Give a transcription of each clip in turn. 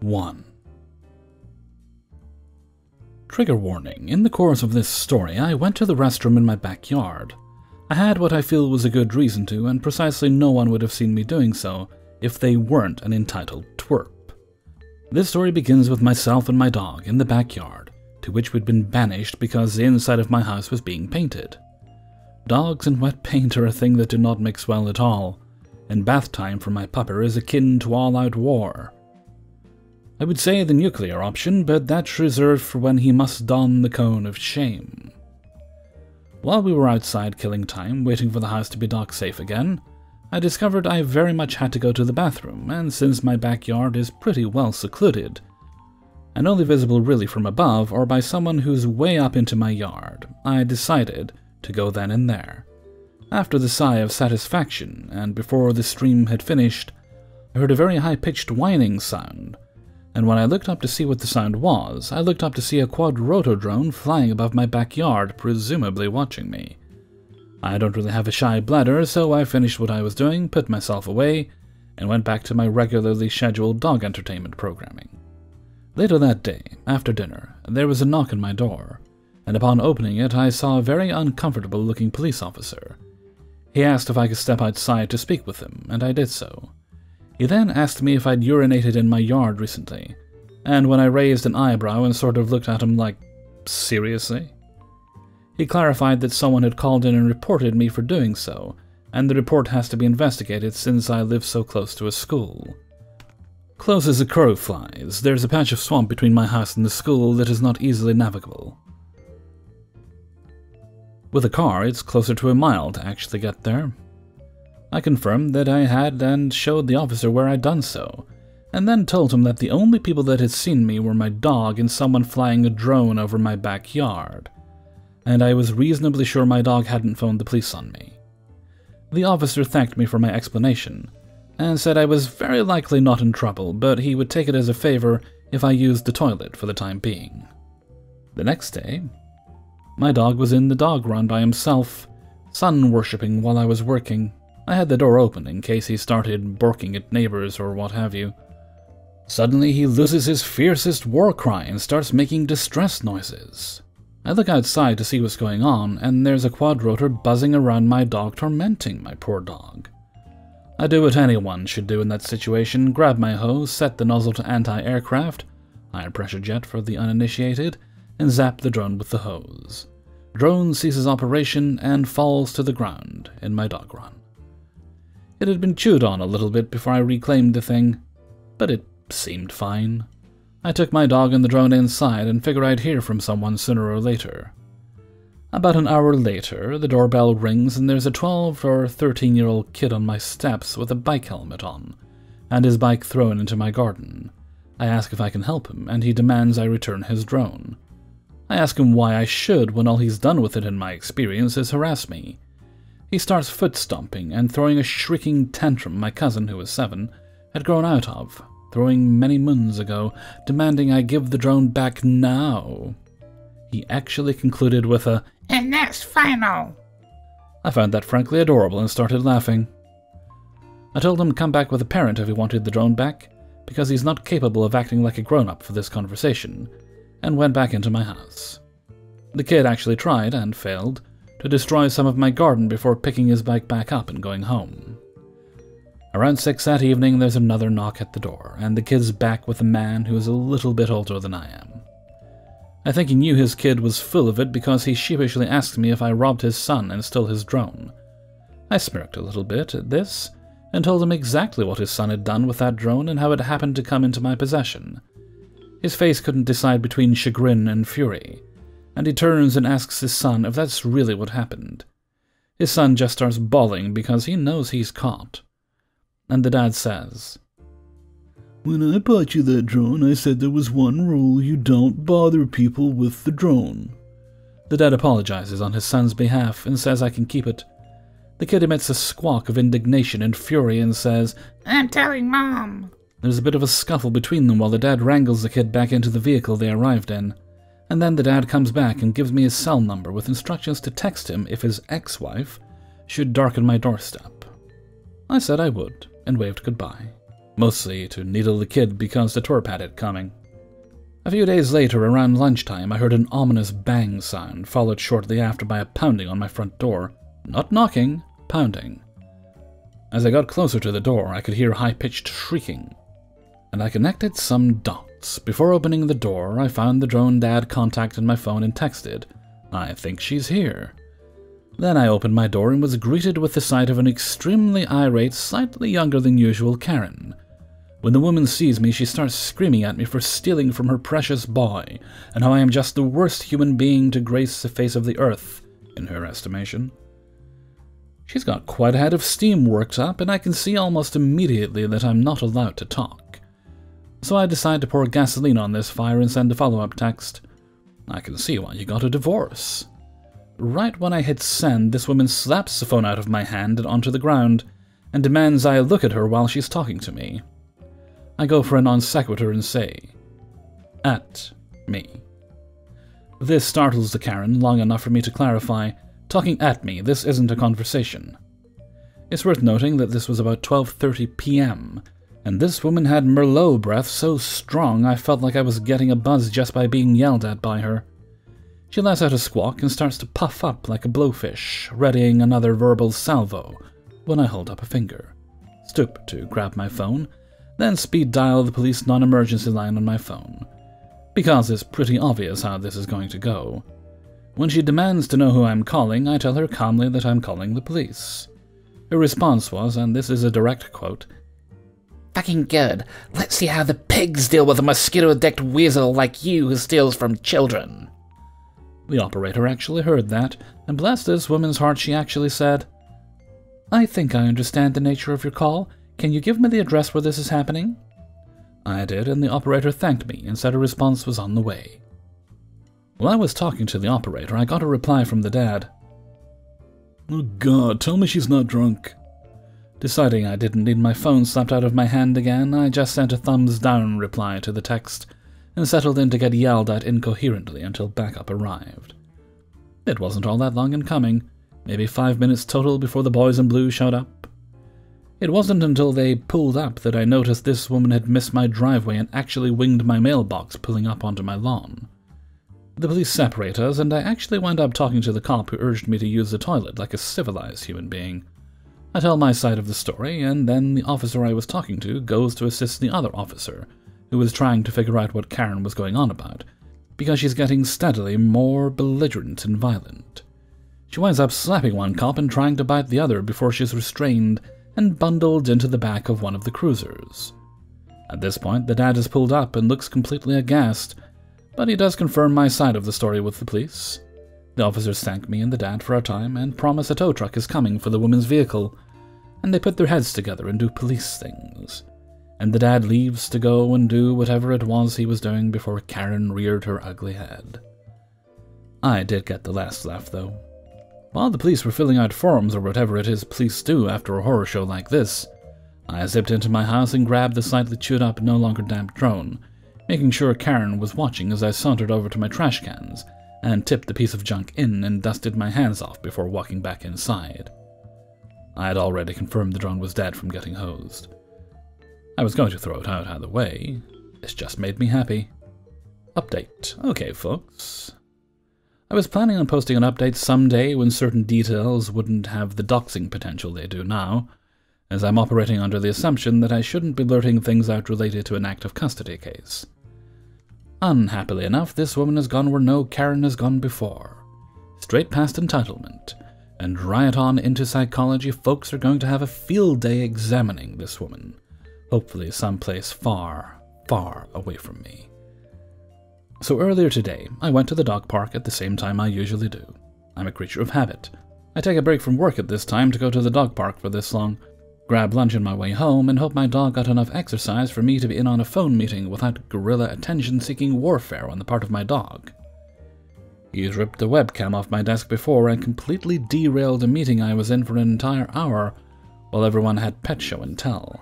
1. Trigger warning. In the course of this story, I went to the restroom in my backyard. I had what I feel was a good reason to, and precisely no one would have seen me doing so if they weren't an entitled twerp. This story begins with myself and my dog in the backyard, to which we'd been banished because the inside of my house was being painted. Dogs and wet paint are a thing that do not mix well at all, and bath time for my pupper is akin to all-out war. I would say the nuclear option, but that's reserved for when he must don the cone of shame. While we were outside killing time, waiting for the house to be dog safe again, I discovered I very much had to go to the bathroom, and since my backyard is pretty well secluded, and only visible really from above or by someone who's way up into my yard, I decided to go then and there. After the sigh of satisfaction, and before the stream had finished, I heard a very high-pitched whining sound, and when I looked up to see what the sound was, I looked up to see a quadroto drone flying above my backyard, presumably watching me. I don't really have a shy bladder, so I finished what I was doing, put myself away, and went back to my regularly scheduled dog entertainment programming. Later that day, after dinner, there was a knock on my door, and upon opening it I saw a very uncomfortable-looking police officer. He asked if I could step outside to speak with him, and I did so. He then asked me if I'd urinated in my yard recently, and when I raised an eyebrow and sort of looked at him like, seriously? He clarified that someone had called in and reported me for doing so, and the report has to be investigated since I live so close to a school. Close as a crow flies, there's a patch of swamp between my house and the school that is not easily navigable. With a car, it's closer to a mile to actually get there. I confirmed that I had and showed the officer where I'd done so, and then told him that the only people that had seen me were my dog and someone flying a drone over my backyard, and I was reasonably sure my dog hadn't phoned the police on me. The officer thanked me for my explanation, and said I was very likely not in trouble, but he would take it as a favor if I used the toilet for the time being. The next day, my dog was in the dog run by himself, sun-worshipping while I was working. I had the door open in case he started barking at neighbors or what have you. Suddenly he loses his fiercest war cry and starts making distress noises. I look outside to see what's going on, and there's a quadrotor buzzing around my dog, tormenting my poor dog. I do what anyone should do in that situation, grab my hose, set the nozzle to anti-aircraft, high pressure jet for the uninitiated, and zap the drone with the hose. Drone ceases operation and falls to the ground in my dog run. It had been chewed on a little bit before I reclaimed the thing, but it seemed fine. I took my dog and the drone inside and figured I'd hear from someone sooner or later. About an hour later, the doorbell rings and there's a 12 or 13-year-old kid on my steps with a bike helmet on, and his bike thrown into my garden. I ask if I can help him, and he demands I return his drone. I ask him why I should when all he's done with it in my experience is harass me. He starts foot-stomping and throwing a shrieking tantrum my cousin, who was 7, had grown out of, throwing many moons ago, demanding I give the drone back now. He actually concluded with a, "And that's final." I found that frankly adorable and started laughing. I told him to come back with a parent if he wanted the drone back, because he's not capable of acting like a grown-up for this conversation, and went back into my house. The kid actually tried, and failed, to destroy some of my garden before picking his bike back up and going home. Around 6 that evening, there's another knock at the door, and the kid's back with a man who is a little bit older than I am. I think he knew his kid was full of it because he sheepishly asked me if I robbed his son and stole his drone. I smirked a little bit at this, and told him exactly what his son had done with that drone and how it happened to come into my possession. His face couldn't decide between chagrin and fury, and he turns and asks his son if that's really what happened. His son just starts bawling because he knows he's caught. And the dad says, "When I bought you that drone, I said there was one rule: you don't bother people with the drone." The dad apologizes on his son's behalf and says I can keep it. The kid emits a squawk of indignation and fury and says, "I'm telling Mom." There's a bit of a scuffle between them while the dad wrangles the kid back into the vehicle they arrived in. And then the dad comes back and gives me his cell number with instructions to text him if his ex-wife should darken my doorstep. I said I would, and waved goodbye. mostly to needle the kid because the twerp had it coming. A few days later, around lunchtime, I heard an ominous bang sound, followed shortly after by a pounding on my front door. Not knocking, pounding. As I got closer to the door, I could hear high-pitched shrieking, and I connected some dots. Before opening the door, I found the drone dad contacted my phone and texted, "I think she's here." Then I opened my door and was greeted with the sight of an extremely irate, slightly younger than usual Karen. When the woman sees me, she starts screaming at me for stealing from her precious boy, and how I am just the worst human being to grace the face of the earth, in her estimation. She's got quite a head of steam worked up, and I can see almost immediately that I'm not allowed to talk. So I decide to pour gasoline on this fire and send a follow-up text. "I can see why you got a divorce." Right when I hit send, this woman slaps the phone out of my hand and onto the ground, and demands I look at her while she's talking to me. I go for a non sequitur and say, "At me." This startles the Karen long enough for me to clarify, "Talking at me, this isn't a conversation." It's worth noting that this was about 12:30 p.m., and this woman had Merlot breath so strong I felt like I was getting a buzz just by being yelled at by her. She lets out a squawk and starts to puff up like a blowfish, readying another verbal salvo, when I hold up a finger, stoop to grab my phone, then speed dial the police non-emergency line on my phone, because it's pretty obvious how this is going to go. When she demands to know who I'm calling, I tell her calmly that I'm calling the police. Her response was, and this is a direct quote, "Fucking good. Let's see how the pigs deal with a mosquito-decked weasel like you who steals from children." The operator actually heard that, and bless this woman's heart, she actually said, "I think I understand the nature of your call. Can you give me the address where this is happening?" I did, and the operator thanked me and said a response was on the way. While I was talking to the operator, I got a reply from the dad. "Oh God, tell me she's not drunk." Deciding I didn't need my phone slapped out of my hand again, I just sent a thumbs down reply to the text, and settled in to get yelled at incoherently until backup arrived. It wasn't all that long in coming, maybe 5 minutes total before the boys in blue showed up. It wasn't until they pulled up that I noticed this woman had missed my driveway and actually winged my mailbox pulling up onto my lawn. The police separate us, and I actually wind up talking to the cop who urged me to use the toilet like a civilized human being. I tell my side of the story, and then the officer I was talking to goes to assist the other officer, who was trying to figure out what Karen was going on about, because she's getting steadily more belligerent and violent. She winds up slapping one cop and trying to bite the other before she's restrained and bundled into the back of one of the cruisers. At this point, the dad is pulled up and looks completely aghast, but he does confirm my side of the story with the police. The officers thank me and the dad for our time and promise a tow truck is coming for the woman's vehicle, and they put their heads together and do police things. And the dad leaves to go and do whatever it was he was doing before Karen reared her ugly head. I did get the last laugh, though. While the police were filling out forms or whatever it is police do after a horror show like this, I zipped into my house and grabbed the slightly chewed-up, no longer damp drone, making sure Karen was watching as I sauntered over to my trash cans and tipped the piece of junk in and dusted my hands off before walking back inside. I had already confirmed the drone was dead from getting hosed. I was going to throw it out either way. This just made me happy. Update. Okay, folks. I was planning on posting an update someday when certain details wouldn't have the doxing potential they do now, as I'm operating under the assumption that I shouldn't be blurting things out related to an active custody case. Unhappily enough, this woman has gone where no Karen has gone before. Straight past entitlement, and right on into psychology. Folks are going to have a field day examining this woman. Hopefully someplace far, far away from me. So earlier today, I went to the dog park at the same time I usually do. I'm a creature of habit. I take a break from work at this time to go to the dog park for this long, grab lunch on my way home, and hope my dog got enough exercise for me to be in on a phone meeting without guerrilla attention-seeking warfare on the part of my dog. He's ripped the webcam off my desk before and completely derailed a meeting I was in for an entire hour while everyone had pet show and tell.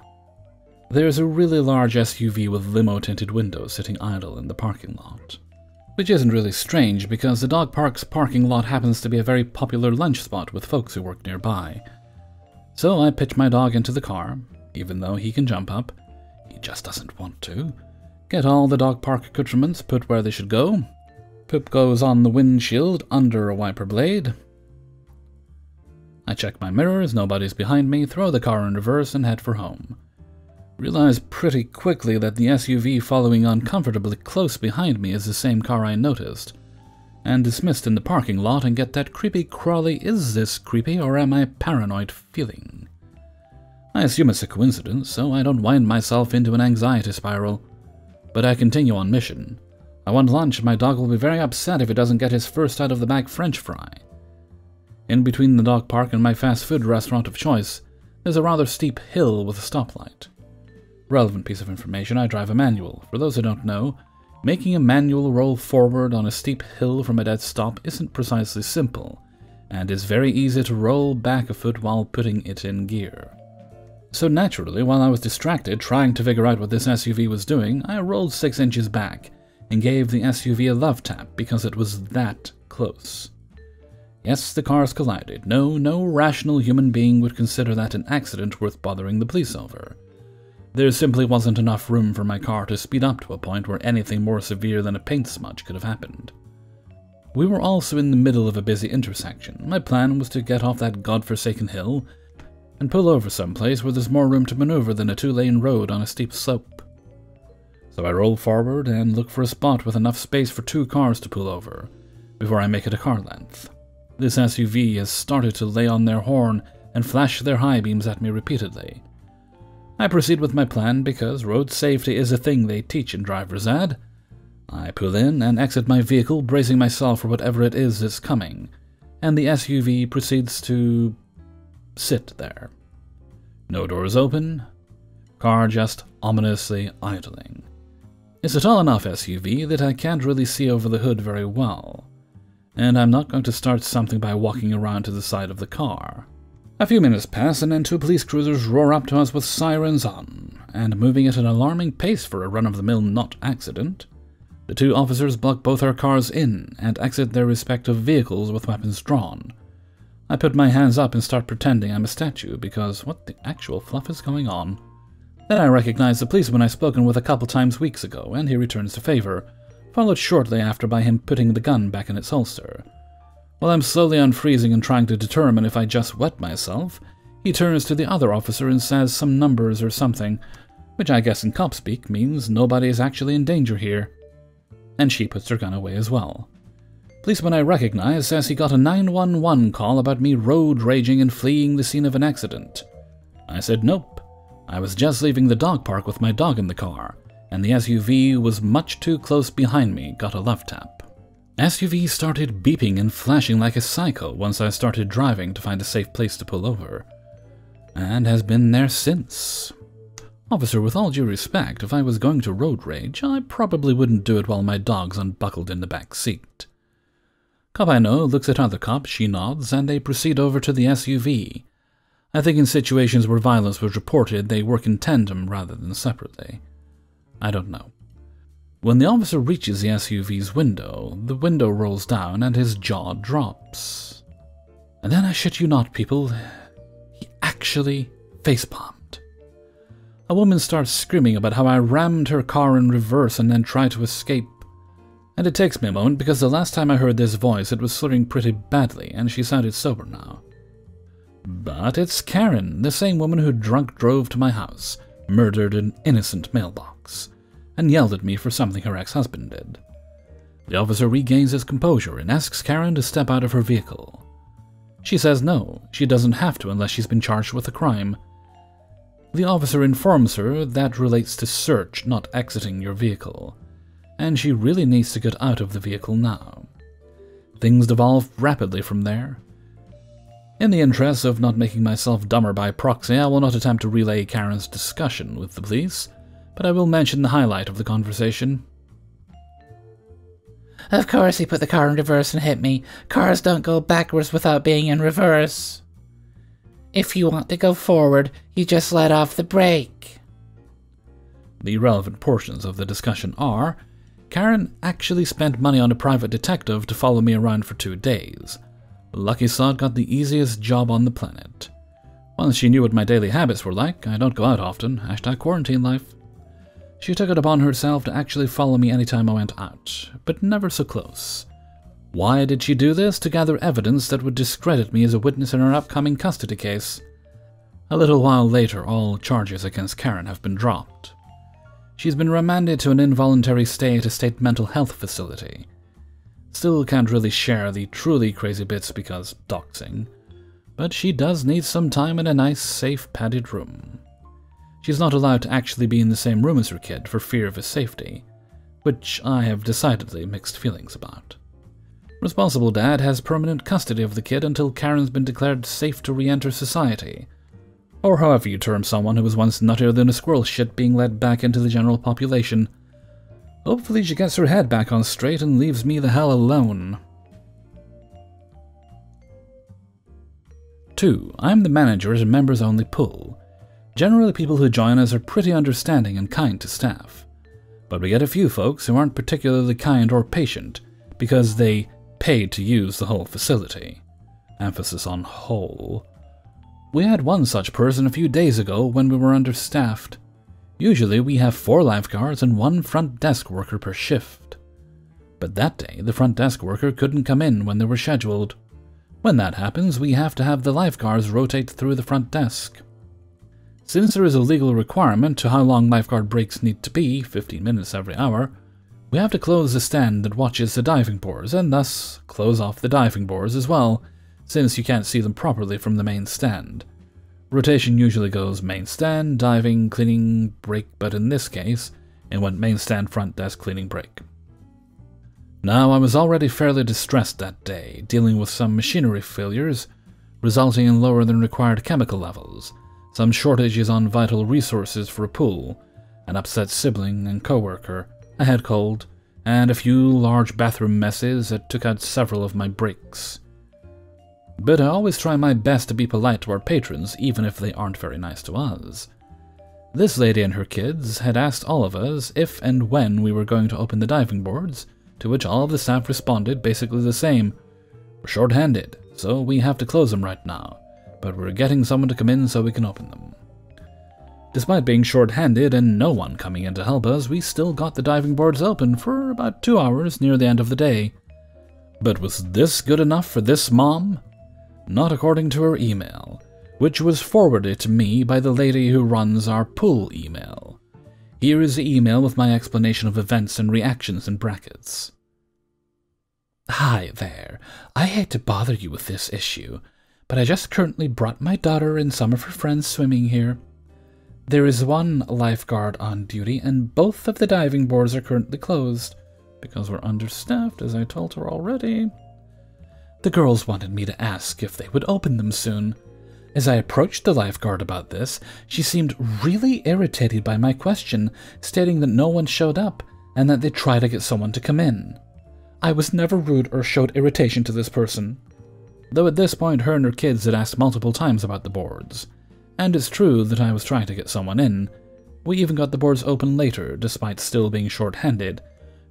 There's a really large SUV with limo-tinted windows sitting idle in the parking lot, which isn't really strange because the dog park's parking lot happens to be a very popular lunch spot with folks who work nearby. So I pitch my dog into the car, even though he can jump up, just doesn't want to. Get all the dog park accoutrements put where they should go. Poop goes on the windshield under a wiper blade. I check my mirrors, nobody's behind me, throw the car in reverse and head for home. Realize pretty quickly that the SUV following uncomfortably close behind me is the same car I noticed, and dismissed in the parking lot and get that creepy crawly is this creepy or am I paranoid feeling. I assume it's a coincidence, so I don't wind myself into an anxiety spiral, but I continue on mission. I want lunch, my dog will be very upset if he doesn't get his first out-of-the-bag French fry. In between the dog park and my fast food restaurant of choice, there's a rather steep hill with a stoplight. Relevant piece of information, I drive a manual. For those who don't know, making a manual roll forward on a steep hill from a dead stop isn't precisely simple, and is very easy to roll back a foot while putting it in gear. So naturally, while I was distracted trying to figure out what this SUV was doing, I rolled 6 inches back and gave the SUV a love tap because it was that close. Yes, the cars collided. No rational human being would consider that an accident worth bothering the police over. There simply wasn't enough room for my car to speed up to a point where anything more severe than a paint smudge could have happened. We were also in the middle of a busy intersection. My plan was to get off that godforsaken hill and pull over someplace where there's more room to maneuver than a 2-lane road on a steep slope. So I roll forward and look for a spot with enough space for 2 cars to pull over, before I make it a car length. This SUV has started to lay on their horn and flash their high beams at me repeatedly. I proceed with my plan because road safety is a thing they teach in driver's ed. I pull in and exit my vehicle, bracing myself for whatever it is that's coming, and the SUV proceeds to sit there. No doors open, car just ominously idling. It's a tall enough SUV that I can't really see over the hood very well, and I'm not going to start something by walking around to the side of the car. A few minutes pass, and then 2 police cruisers roar up to us with sirens on, and moving at an alarming pace for a run-of-the-mill not accident. The 2 officers block both our cars in and exit their respective vehicles with weapons drawn. I put my hands up and start pretending I'm a statue, because what the actual fluff is going on? Then I recognize the policeman I've spoken with a couple times weeks ago, and he returns the favor, followed shortly after by him putting the gun back in its holster. While I'm slowly unfreezing and trying to determine if I just wet myself, he turns to the other officer and says some numbers or something, which I guess in cop speak means nobody is actually in danger here. And she puts her gun away as well. Policeman I recognize says he got a 911 call about me road raging and fleeing the scene of an accident. I said nope. I was just leaving the dog park with my dog in the car, and the SUV was much too close behind me, got a love tap. SUV started beeping and flashing like a psycho once I started driving to find a safe place to pull over, and has been there since. Officer, with all due respect, if I was going to road rage, I probably wouldn't do it while my dog's unbuckled in the back seat. Cop I know looks at other cop, she nods, and they proceed over to the SUV. I think in situations where violence was reported, they work in tandem rather than separately. I don't know. When the officer reaches the SUV's window, the window rolls down and his jaw drops. And then, I shit you not, people, he actually facepalmed. A woman starts screaming about how I rammed her car in reverse and then tried to escape. And it takes me a moment because the last time I heard this voice it was slurring pretty badly and she sounded sober now. But it's Karen, the same woman who drunk drove to my house, murdered an innocent mailbox, and yelled at me for something her ex-husband did. The officer regains his composure and asks Karen to step out of her vehicle. She says no, she doesn't have to unless she's been charged with a crime. The officer informs her that relates to search, not exiting your vehicle, and she really needs to get out of the vehicle now. Things devolve rapidly from there. In the interest of not making myself dumber by proxy, I will not attempt to relay Karen's discussion with the police, but I will mention the highlight of the conversation. Of course he put the car in reverse and hit me. Cars don't go backwards without being in reverse. If you want to go forward, you just let off the brake. The relevant portions of the discussion are, Karen actually spent money on a private detective to follow me around for 2 days. Lucky sod got the easiest job on the planet. Once she knew what my daily habits were like, I don't go out often, #quarantine life. She took it upon herself to actually follow me anytime I went out, but never so close. Why did she do this? To gather evidence that would discredit me as a witness in her upcoming custody case. A little while later, all charges against Karen have been dropped. She's been remanded to an involuntary stay at a state mental health facility. Still can't really share the truly crazy bits because doxing, but she does need some time in a nice, safe, padded room. She's not allowed to actually be in the same room as her kid for fear of his safety, which I have decidedly mixed feelings about. Responsible dad has permanent custody of the kid until Karen's been declared safe to re-enter society, or however you term someone who was once nuttier than a squirrel shit being led back into the general population. Hopefully she gets her head back on straight and leaves me the hell alone. 2. I'm the manager at a members-only pool. Generally, people who join us are pretty understanding and kind to staff. But we get a few folks who aren't particularly kind or patient because they paid to use the whole facility. Emphasis on whole. We had one such person a few days ago when we were understaffed. Usually we have 4 lifeguards and 1 front desk worker per shift. But that day, the front desk worker couldn't come in when they were scheduled. When that happens, we have to have the lifeguards rotate through the front desk. Since there is a legal requirement to how long lifeguard breaks need to be, 15 minutes every hour, we have to close the stand that watches the diving boards, and thus close off the diving boards as well, since you can't see them properly from the main stand. Rotation usually goes main stand, diving, cleaning, break, but in this case, it went main stand, front desk, cleaning, break. Now, I was already fairly distressed that day, dealing with some machinery failures, resulting in lower than required chemical levels, some shortages on vital resources for a pool, an upset sibling and coworker, a head cold, and a few large bathroom messes that took out several of my breaks. But I always try my best to be polite to our patrons, even if they aren't very nice to us. This lady and her kids had asked all of us if and when we were going to open the diving boards, to which all of the staff responded basically the same. We're short-handed, so we have to close them right now, but we're getting someone to come in so we can open them. Despite being short-handed and no one coming in to help us, we still got the diving boards open for about 2 hours near the end of the day. But was this good enough for this mom? Not according to her email, which was forwarded to me by the lady who runs our pool email. Here is the email with my explanation of events and reactions in brackets. Hi there. I hate to bother you with this issue, but I just currently brought my daughter and some of her friends swimming here. There is 1 lifeguard on duty, and both of the diving boards are currently closed, because we're understaffed, as I told her already. The girls wanted me to ask if they would open them soon. As I approached the lifeguard about this, she seemed really irritated by my question, stating that no one showed up, and that they'd try to get someone to come in. I was never rude or showed irritation to this person, though at this point her and her kids had asked multiple times about the boards. And it's true that I was trying to get someone in. We even got the boards open later, despite still being short-handed,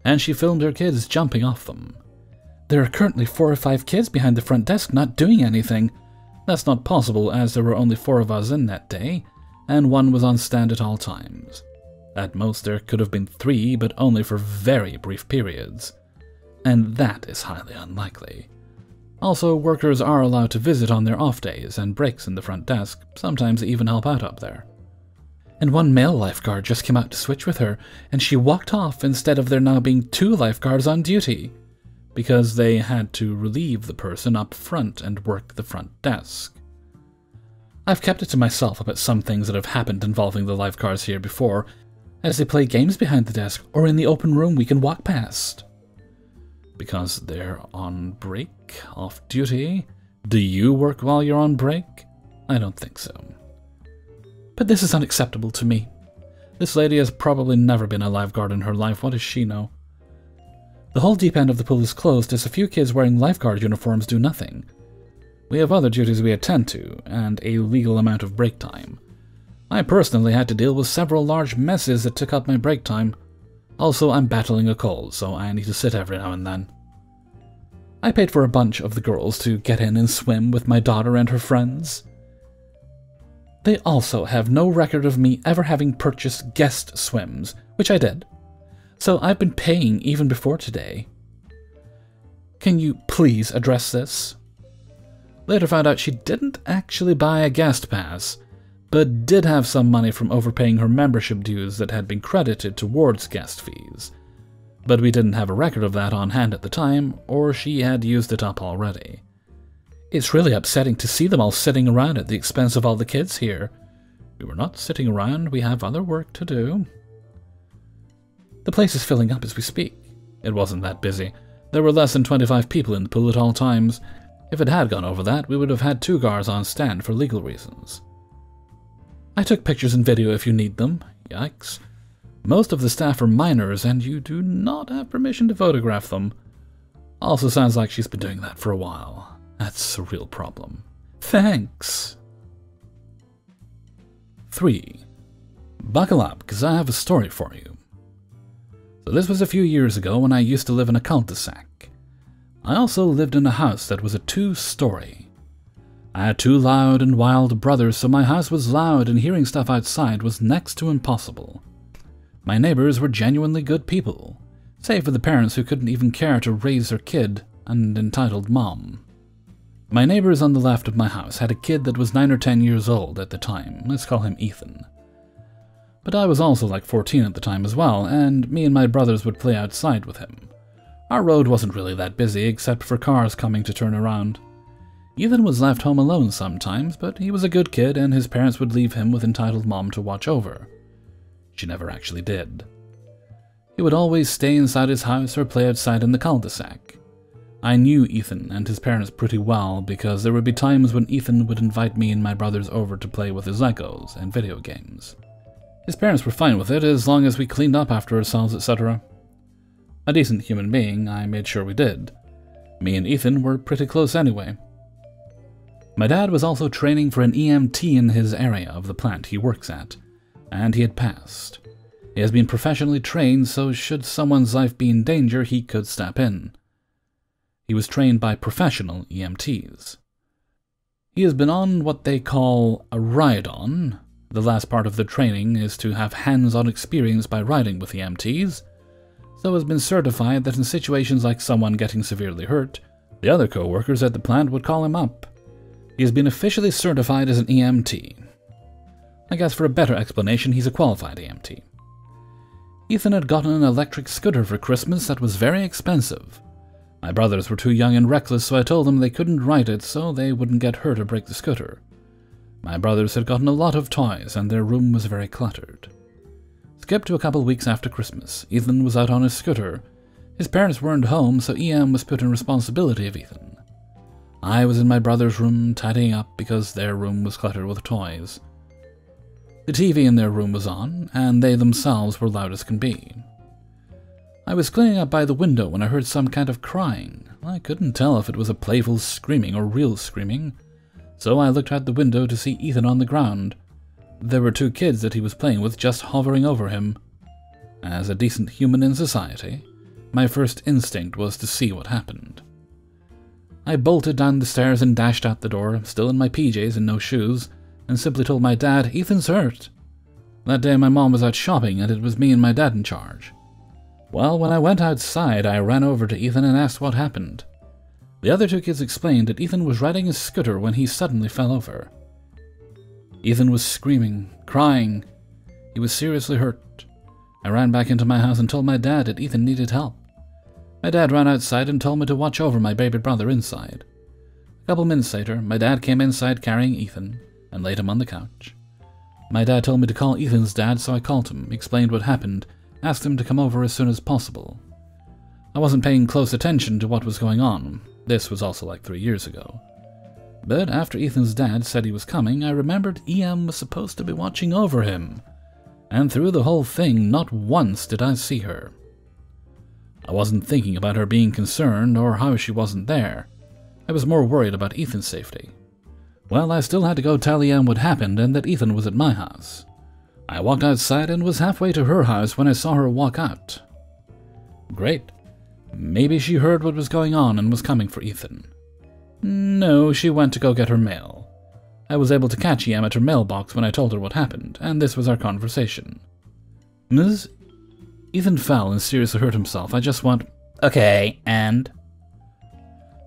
and she filmed her kids jumping off them. There are currently 4 or 5 kids behind the front desk not doing anything. That's not possible, as there were only 4 of us in that day, and 1 was on stand at all times. At most there could have been 3, but only for very brief periods. And that is highly unlikely. Also, workers are allowed to visit on their off days and breaks in the front desk, sometimes they even help out up there. And 1 male lifeguard just came out to switch with her, and she walked off instead of there now being 2 lifeguards on duty, because they had to relieve the person up front and work the front desk. I've kept it to myself about some things that have happened involving the lifeguards here before, as they play games behind the desk or in the open room we can walk past. Because they're on break, off duty. Do you work while you're on break? I don't think so. But this is unacceptable to me. This lady has probably never been a lifeguard in her life. What does she know? The whole deep end of the pool is closed as a few kids wearing lifeguard uniforms do nothing. We have other duties we attend to, and a legal amount of break time. I personally had to deal with several large messes that took up my break time. Also, I'm battling a cold, so I need to sit every now and then. I paid for a bunch of the girls to get in and swim with my daughter and her friends. They also have no record of me ever having purchased guest swims, which I did. So I've been paying even before today. Can you please address this? Later found out she didn't actually buy a guest pass, but did have some money from overpaying her membership dues that had been credited towards guest fees. But we didn't have a record of that on hand at the time, or she had used it up already. It's really upsetting to see them all sitting around at the expense of all the kids here. We were not sitting around, we have other work to do. The place is filling up as we speak. It wasn't that busy. There were less than 25 people in the pool at all times. If it had gone over that, we would have had 2 guards on stand for legal reasons. I took pictures and video if you need them. Yikes. Most of the staff are minors, and you do not have permission to photograph them. Also sounds like she's been doing that for a while. That's a real problem. Thanks. 3. Buckle up, because I have a story for you. So this was a few years ago when I used to live in a cul-de-sac. I also lived in a house that was a 2-story. I had 2 loud and wild brothers, so my house was loud and hearing stuff outside was next to impossible. My neighbors were genuinely good people, save for the parents who couldn't even care to raise their kid, an entitled mom. My neighbors on the left of my house had a kid that was 9 or 10 years old at the time. Let's call him Ethan. But I was also like 14 at the time as well, and me and my brothers would play outside with him. Our road wasn't really that busy, except for cars coming to turn around. Ethan was left home alone sometimes, but he was a good kid and his parents would leave him with entitled mom to watch over. She never actually did. He would always stay inside his house or play outside in the cul-de-sac. I knew Ethan and his parents pretty well because there would be times when Ethan would invite me and my brothers over to play with his Legos and video games. His parents were fine with it as long as we cleaned up after ourselves, etc. A decent human being, I made sure we did. Me and Ethan were pretty close anyway. My dad was also training for an EMT in his area of the plant he works at, and he had passed. He has been professionally trained, so should someone's life be in danger, he could step in. He was trained by professional EMTs. He has been on what they call a ride-on. The last part of the training is to have hands-on experience by riding with EMTs, so has been certified that in situations like someone getting severely hurt, the other co-workers at the plant would call him up. He has been officially certified as an EMT. I guess for a better explanation, he's a qualified EMT. Ethan had gotten an electric scooter for Christmas that was very expensive. My brothers were too young and reckless, so I told them they couldn't ride it so they wouldn't get hurt or break the scooter. My brothers had gotten a lot of toys, and their room was very cluttered. Skip to a couple weeks after Christmas. Ethan was out on his scooter. His parents weren't home, so EM was put in responsibility of Ethan. I was in my brother's room tidying up because their room was cluttered with toys. The TV in their room was on, and they themselves were loud as can be. I was cleaning up by the window when I heard some kind of crying. I couldn't tell if it was a playful screaming or real screaming, so I looked out the window to see Ethan on the ground. There were 2 kids that he was playing with just hovering over him. As a decent human in society, my first instinct was to see what happened. I bolted down the stairs and dashed out the door, still in my PJs and no shoes, and simply told my dad, "Ethan's hurt." That day my mom was out shopping and it was me and my dad in charge. Well, when I went outside, I ran over to Ethan and asked what happened. The other 2 kids explained that Ethan was riding his scooter when he suddenly fell over. Ethan was screaming, crying. He was seriously hurt. I ran back into my house and told my dad that Ethan needed help. My dad ran outside and told me to watch over my baby brother inside. A couple minutes later, my dad came inside carrying Ethan and laid him on the couch. My dad told me to call Ethan's dad, so I called him, explained what happened, asked him to come over as soon as possible. I wasn't paying close attention to what was going on. This was also like 3 years ago. But after Ethan's dad said he was coming, I remembered EM was supposed to be watching over him. And through the whole thing, not once did I see her. I wasn't thinking about her being concerned or how she wasn't there. I was more worried about Ethan's safety. Well, I still had to go tell EM what happened and that Ethan was at my house. I walked outside and was halfway to her house when I saw her walk out. Great. Maybe she heard what was going on and was coming for Ethan. No, she went to go get her mail. I was able to catch EM at her mailbox when I told her what happened, and this was our conversation. "Ms. Ethan fell and seriously hurt himself. I just went, Okay, and?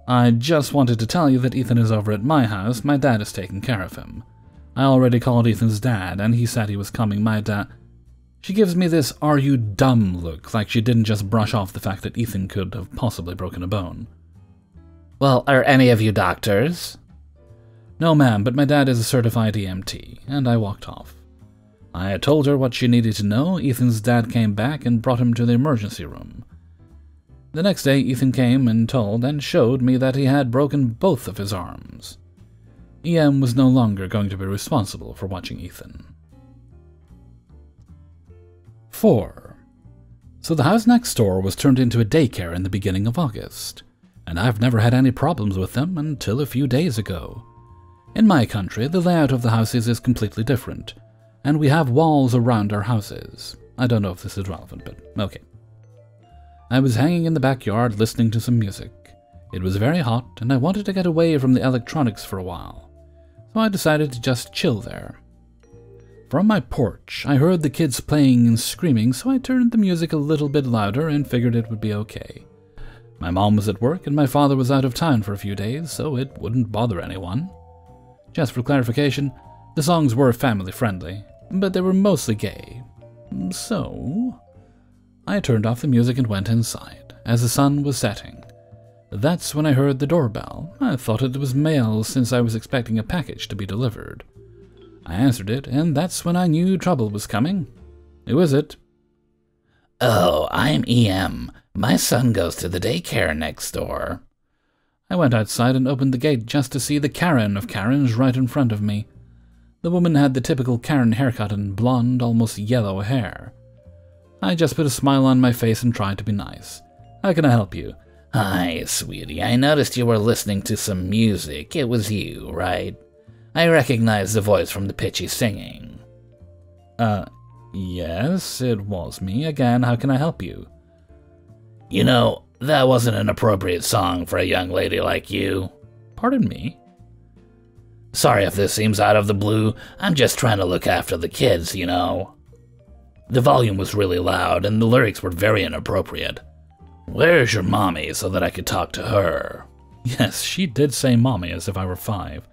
I just wanted to tell you that Ethan is over at my house. My dad is taking care of him. I already called Ethan's dad, and he said he was coming. My dad... She gives me this "are you dumb" look, like she didn't just brush off the fact that Ethan could have possibly broken a bone. Well, are any of you doctors? No, ma'am, but my dad is a certified EMT, and I walked off. I had told her what she needed to know. Ethan's dad came back and brought him to the emergency room. The next day, Ethan came and told and showed me that he had broken both of his arms. EM was no longer going to be responsible for watching Ethan. 4. So the house next door was turned into a daycare in the beginning of August, and I've never had any problems with them until a few days ago. In my country, the layout of the houses is completely different, and we have walls around our houses. I don't know if this is relevant, but okay. I was hanging in the backyard listening to some music. It was very hot, and I wanted to get away from the electronics for a while, so I decided to just chill there. From my porch, I heard the kids playing and screaming, so I turned the music a little bit louder and figured it would be okay. My mom was at work, and my father was out of town for a few days, so it wouldn't bother anyone. Just for clarification, the songs were family-friendly, but they were mostly gay. So, I turned off the music and went inside, as the sun was setting. That's when I heard the doorbell. I thought it was mail since I was expecting a package to be delivered. I answered it, and that's when I knew trouble was coming. Who is it? Oh, I'm EM. My son goes to the daycare next door. I went outside and opened the gate just to see the Karen of Karens right in front of me. The woman had the typical Karen haircut and blonde, almost yellow hair. I just put a smile on my face and tried to be nice. How can I help you? Hi, sweetie. I noticed you were listening to some music. It was you, right? I recognize the voice from the pitchy singing. Yes, it was me. Again, how can I help you? You know, that wasn't an appropriate song for a young lady like you. Pardon me? Sorry if this seems out of the blue. I'm just trying to look after the kids, you know. The volume was really loud, and the lyrics were very inappropriate. Where's your mommy so that I could talk to her? Yes, she did say mommy as if I were 5.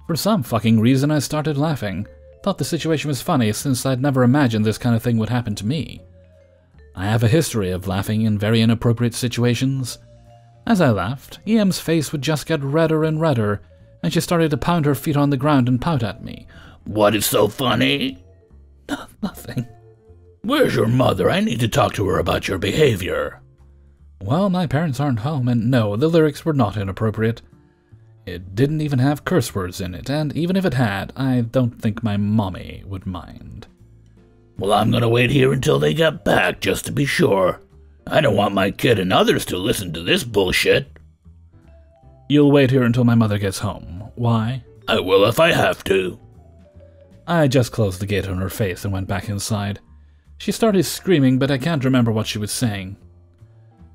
For some fucking reason, I started laughing. Thought the situation was funny since I'd never imagined this kind of thing would happen to me. I have a history of laughing in very inappropriate situations. As I laughed, EM's face would just get redder and redder, and she started to pound her feet on the ground and pout at me. What is so funny? Nothing. Where's your mother? I need to talk to her about your behavior. Well, my parents aren't home, and no, the lyrics were not inappropriate. It didn't even have curse words in it, and even if it had, I don't think my mommy would mind. Well, I'm gonna wait here until they get back, just to be sure. I don't want my kid and others to listen to this bullshit. You'll wait here until my mother gets home. Why? I will if I have to. I just closed the gate on her face and went back inside. She started screaming, but I can't remember what she was saying.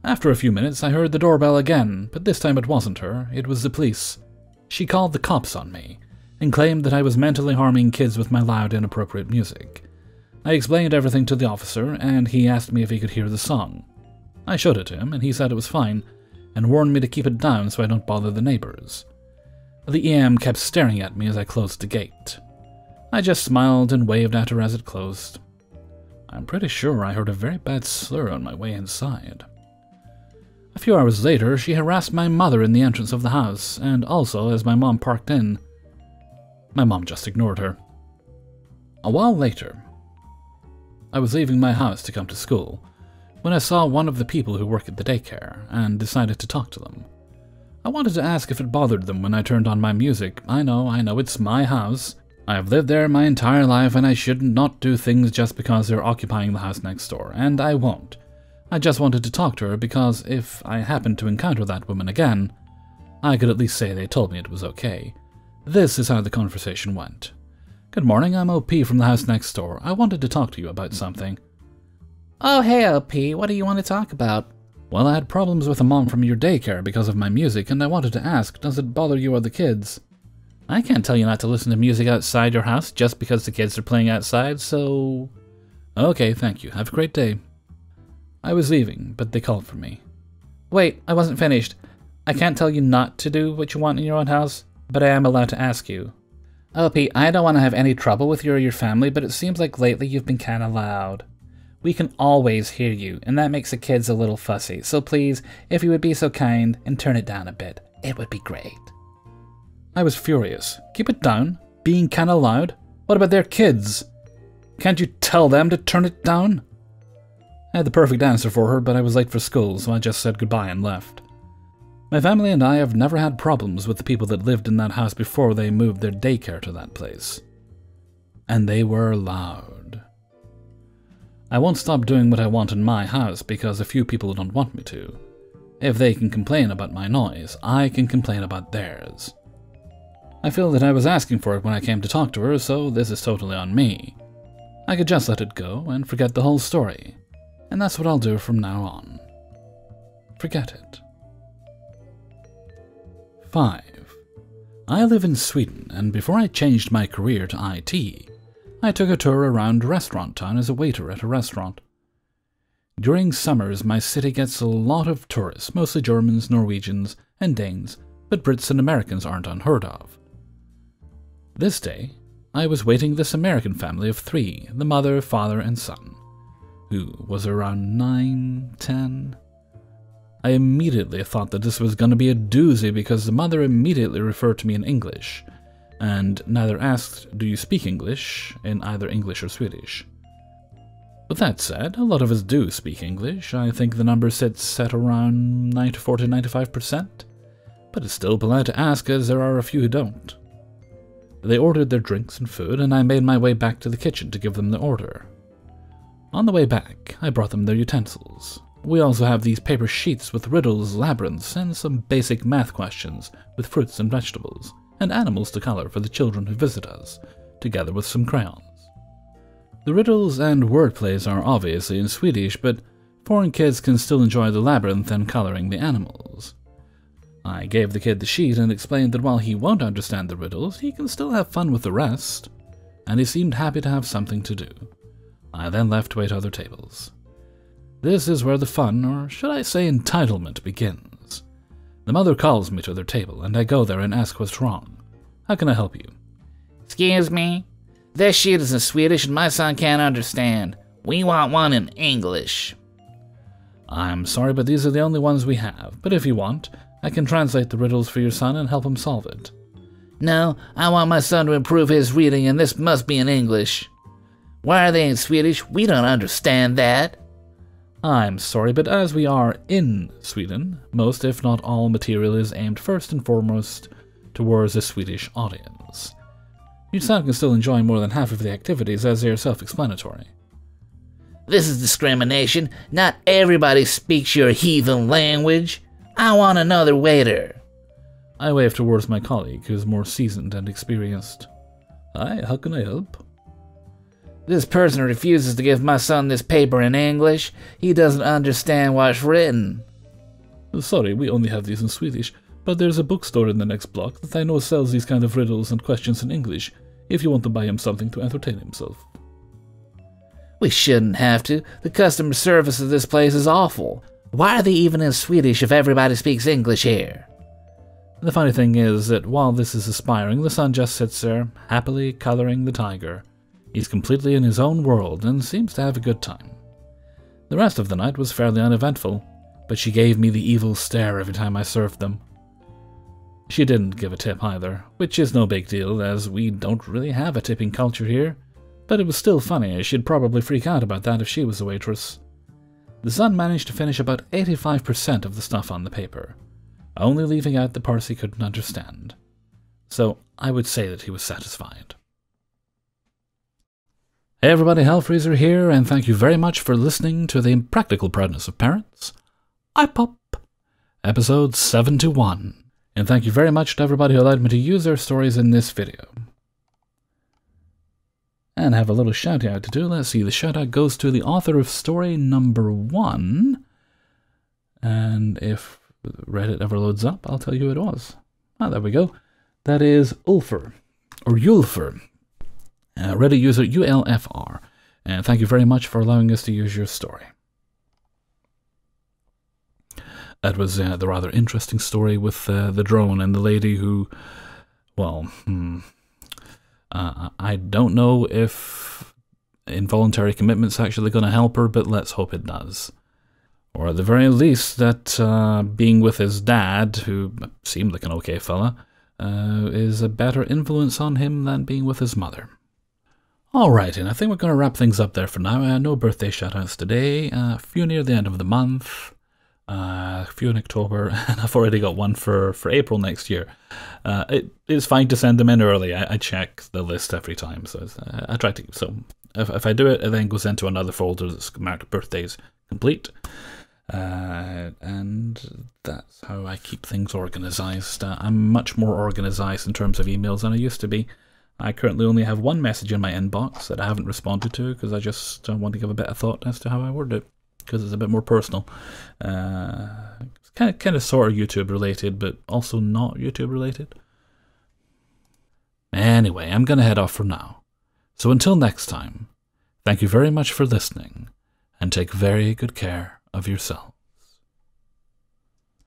After a few minutes, I heard the doorbell again, but this time it wasn't her, it was the police. She called the cops on me, and claimed that I was mentally harming kids with my loud, inappropriate music. I explained everything to the officer, and he asked me if he could hear the song. I showed it to him, and he said it was fine, and warned me to keep it down so I don't bother the neighbors. The EM kept staring at me as I closed the gate. I just smiled and waved at her as it closed. I'm pretty sure I heard a very bad slur on my way inside. A few hours later, she harassed my mother in the entrance of the house, and also as my mom parked in. My mom just ignored her. A while later, I was leaving my house to come to school, when I saw one of the people who work at the daycare, and decided to talk to them. I wanted to ask if it bothered them when I turned on my music. I know, it's my house. I have lived there my entire life, and I should not do things just because they're occupying the house next door, and I won't. I just wanted to talk to her because if I happened to encounter that woman again, I could at least say they told me it was okay. This is how the conversation went. Good morning, I'm OP from the house next door. I wanted to talk to you about something. Oh, hey, OP, what do you want to talk about? Well, I had problems with a mom from your daycare because of my music, and I wanted to ask, does it bother you or the kids? I can't tell you not to listen to music outside your house just because the kids are playing outside, so... Okay, thank you. Have a great day. I was leaving, but they called for me. Wait, I wasn't finished. I can't tell you not to do what you want in your own house, but I am allowed to ask you. Oh, Pete, I don't want to have any trouble with you or your family, but it seems like lately you've been kind of loud. We can always hear you, and that makes the kids a little fussy, so please, if you would be so kind and turn it down a bit, it would be great. I was furious. Keep it down? Being kind of loud? What about their kids? Can't you tell them to turn it down? I had the perfect answer for her, but I was late for school, so I just said goodbye and left. My family and I have never had problems with the people that lived in that house before they moved their daycare to that place. And they were loud. I won't stop doing what I want in my house because a few people don't want me to. If they can complain about my noise, I can complain about theirs. I feel that I was asking for it when I came to talk to her, so this is totally on me. I could just let it go and forget the whole story, and that's what I'll do from now on. Forget it. 5. I live in Sweden, and before I changed my career to IT, I took a tour around Restaurant Town as a waiter at a restaurant. During summers, my city gets a lot of tourists, mostly Germans, Norwegians, and Danes, but Brits and Americans aren't unheard of. This day, I was waiting this American family of 3, the mother, father, and son, who was around 9, 10. I immediately thought that this was going to be a doozy because the mother immediately referred to me in English, and neither asked, "Do you speak English?" in either English or Swedish. With that said, a lot of us do speak English. I think the number sits at around 94 to 95%, but it's still polite to ask as there are a few who don't. They ordered their drinks and food, and I made my way back to the kitchen to give them the order. On the way back, I brought them their utensils. We also have these paper sheets with riddles, labyrinths, and some basic math questions with fruits and vegetables, and animals to color for the children who visit us, together with some crayons. The riddles and wordplays are obviously in Swedish, but foreign kids can still enjoy the labyrinth and coloring the animals. I gave the kid the sheet and explained that while he won't understand the riddles, he can still have fun with the rest, and he seemed happy to have something to do. I then left to wait other tables. This is where the fun, or should I say entitlement, begins. The mother calls me to their table, and I go there and ask what's wrong. How can I help you? Excuse me? This sheet is in Swedish and my son can't understand. We want one in English. I'm sorry, but these are the only ones we have. But if you want, I can translate the riddles for your son and help him solve it. No, I want my son to improve his reading, and this must be in English. Why are they in Swedish? We don't understand that. I'm sorry, but as we are in Sweden, most if not all material is aimed first and foremost towards a Swedish audience. Your son can still enjoy more than half of the activities as they are self-explanatory. This is discrimination. Not everybody speaks your heathen language. I want another waiter. I wave towards my colleague, who is more seasoned and experienced. Hi, how can I help? This person refuses to give my son this paper in English. He doesn't understand what's written. Sorry, we only have these in Swedish, but there's a bookstore in the next block that I know sells these kind of riddles and questions in English, if you want to buy him something to entertain himself. We shouldn't have to. The customer service of this place is awful. Why are they even in Swedish if everybody speaks English here? The funny thing is that while this is aspiring, the son just sits there, happily coloring the tiger. He's completely in his own world and seems to have a good time. The rest of the night was fairly uneventful, but she gave me the evil stare every time I served them. She didn't give a tip either, which is no big deal as we don't really have a tipping culture here, but it was still funny as she'd probably freak out about that if she was a waitress. The son managed to finish about 85% of the stuff on the paper, only leaving out the parts he couldn't understand. So I would say that he was satisfied. Hey everybody, Hellfreezer here, and thank you very much for listening to the Impractical Proudness of Parents. I Pop, episode 71. And thank you very much to everybody who allowed me to use their stories in this video. And I have a little shout out to do. Let's see, the shout out goes to the author of story number 1. And if Reddit ever loads up, I'll tell you who it was. Ah, there we go. That is Ulfer, or Yulfer. Reddit user ULFR, and thank you very much for allowing us to use your story. That was the rather interesting story with the drone and the lady who, well, I don't know if involuntary commitment's actually going to help her, but let's hope it does. Or at the very least, that being with his dad, who seemed like an okay fella, is a better influence on him than being with his mother. Alright, and I think we're going to wrap things up there for now. No birthday shoutouts today. A few near the end of the month. A few in October, and I've already got one for April next year. It is fine to send them in early. I check the list every time, so I try to. So if I do it, it then goes into another folder that's marked birthdays complete. And that's how I keep things organized. I'm much more organized in terms of emails than I used to be. I currently only have one message in my inbox that I haven't responded to because I just want to give a bit of thought as to how I word it, because it's a bit more personal. It's kind of sort of YouTube related, but also not YouTube related. Anyway, I'm going to head off for now. So until next time, thank you very much for listening, and take very good care of yourself.